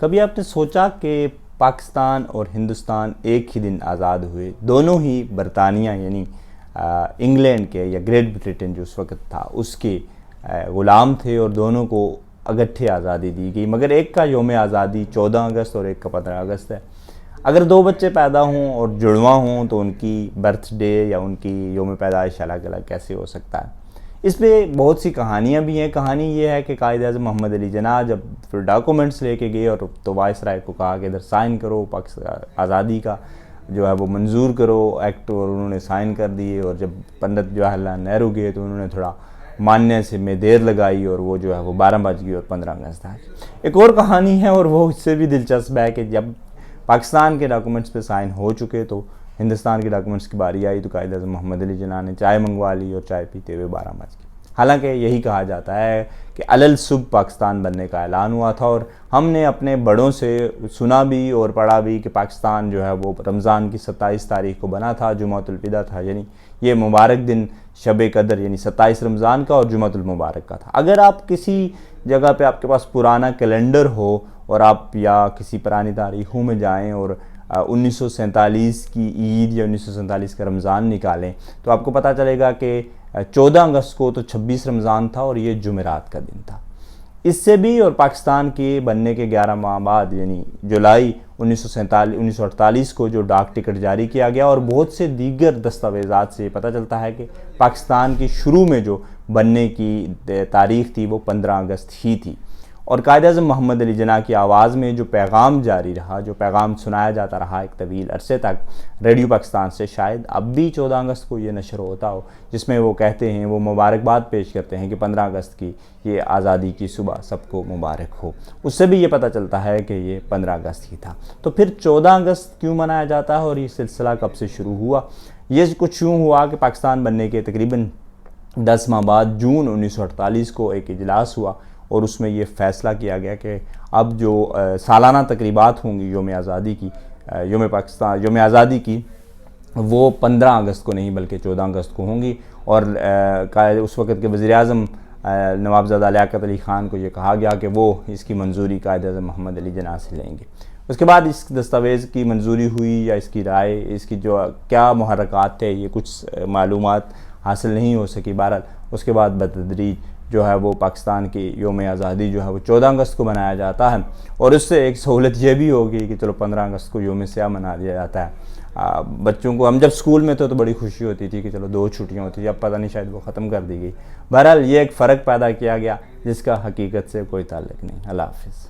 کبھی آپ نے سوچا کہ پاکستان اور ہندوستان ایک ہی دن آزاد ہوئے، دونوں ہی برطانیہ یعنی انگلینڈ کے یا گریٹ بریٹن جو اس وقت تھا اس کے غلام تھے، اور دونوں کو اکٹھے آزادی دی گئی، مگر ایک کا یوم آزادی 14 اگست اور ایک کا 15 اگست ہے۔ اگر دو بچے پیدا ہوں اور جڑواں ہوں تو ان کی برتھ ڈے یا ان کی یوم پیدائش الگ الگ کیسے ہو سکتا ہے؟ اس پہ بہت سی کہانیاں بھی ہیں۔ کہانی یہ ہے کہ قائد اعظم محمد علی جناح جب پھر ڈاکومنٹس لے کے گئے اور تو وائسرائے کو کہا کہ ادھر سائن کرو، پاکستان آزادی کا جو ہے وہ منظور کرو ایکٹ، اور انہوں نے سائن کر دیے۔ اور جب پنڈت جواہر لال نہرو گئے تو انہوں نے تھوڑا ماننے سے میں دیر لگائی، اور وہ جو ہے وہ 12 بج گئی اور 15 اگست آ گئی۔ ایک اور کہانی ہے اور وہ اس سے بھی دلچسپ ہے کہ جب پاکستان کے ڈاکومنٹس پہ سائن ہو چکے تو ہندوستان کے ڈاکومنٹس کی باری آئی تو قائد اعظم محمد علی جناح نے چائے منگوا لی، اور چائے پیتے ہوئے 12 بج گئی۔ حالانکہ یہی کہا جاتا ہے کہ علل صبح پاکستان بننے کا اعلان ہوا تھا، اور ہم نے اپنے بڑوں سے سنا بھی اور پڑھا بھی کہ پاکستان جو ہے وہ رمضان کی 27 تاریخ کو بنا تھا، جمعۃ الوداع تھا، یعنی یہ مبارک دن شب قدر یعنی 27 رمضان کا اور جمعۃ المبارک کا تھا۔ اگر آپ کسی جگہ پہ آپ کے پاس پرانا کیلنڈر ہو اور آپ یا کسی پرانی تاریخوں میں جائیں اور 1947 کی عید یا 1947 کا رمضان نکالیں تو آپ کو پتہ چلے گا کہ 14 اگست کو تو 26 رمضان تھا اور یہ جمعرات کا دن تھا۔ اس سے بھی اور پاکستان کے بننے کے 11 ماہ بعد یعنی جولائی 1948 کو جو ڈاک ٹکٹ جاری کیا گیا، اور بہت سے دیگر دستاویزات سے یہ پتہ چلتا ہے کہ پاکستان کی شروع میں جو بننے کی تاریخ تھی وہ 15 اگست ہی تھی۔ اور قائد اعظم محمد علی جناح کی آواز میں جو پیغام جاری رہا، جو پیغام سنایا جاتا رہا ایک طویل عرصے تک ریڈیو پاکستان سے، شاید اب بھی 14 اگست کو یہ نشر ہوتا ہو، جس میں وہ کہتے ہیں، وہ مبارکباد پیش کرتے ہیں کہ 15 اگست کی یہ آزادی کی صبح سب کو مبارک ہو۔ اس سے بھی یہ پتہ چلتا ہے کہ یہ 15 اگست ہی تھا۔ تو پھر 14 اگست کیوں منایا جاتا ہے اور یہ سلسلہ کب سے شروع ہوا؟ یہ کچھ یوں ہوا کہ پاکستان بننے کے تقریباً 10 ماہ بعد جون 1948 کو ایک اجلاس ہوا، اور اس میں یہ فیصلہ کیا گیا کہ اب جو سالانہ تقریبات ہوں گی یوم آزادی کی، یوم آزادی کی، وہ 15 اگست کو نہیں بلکہ 14 اگست کو ہوں گی۔ اور اس وقت کے وزیر اعظم نوابزادہ لیاقت علی خان کو یہ کہا گیا کہ وہ اس کی منظوری قائد اعظم محمد علی جناح سے لیں گے۔ اس کے بعد اس دستاویز کی منظوری ہوئی یا اس کی رائے، اس کی جو کیا محرکات تھے، یہ کچھ معلومات حاصل نہیں ہو سکی۔ بہرحال اس کے بعد بتدریج جو ہے وہ پاکستان کی یوم آزادی جو ہے وہ 14 اگست کو منایا جاتا ہے، اور اس سے ایک سہولت یہ بھی ہوگی کہ چلو 15 اگست کو یوم سیاہ منا دیا جاتا ہے۔ بچوں کو، ہم جب اسکول میں تھے تو بڑی خوشی ہوتی تھی کہ چلو 2 چھٹیاں ہوتی تھی، اب پتہ نہیں شاید وہ ختم کر دی گئی۔ بہرحال یہ ایک فرق پیدا کیا گیا جس کا حقیقت سے کوئی تعلق نہیں۔ اللہ حافظ۔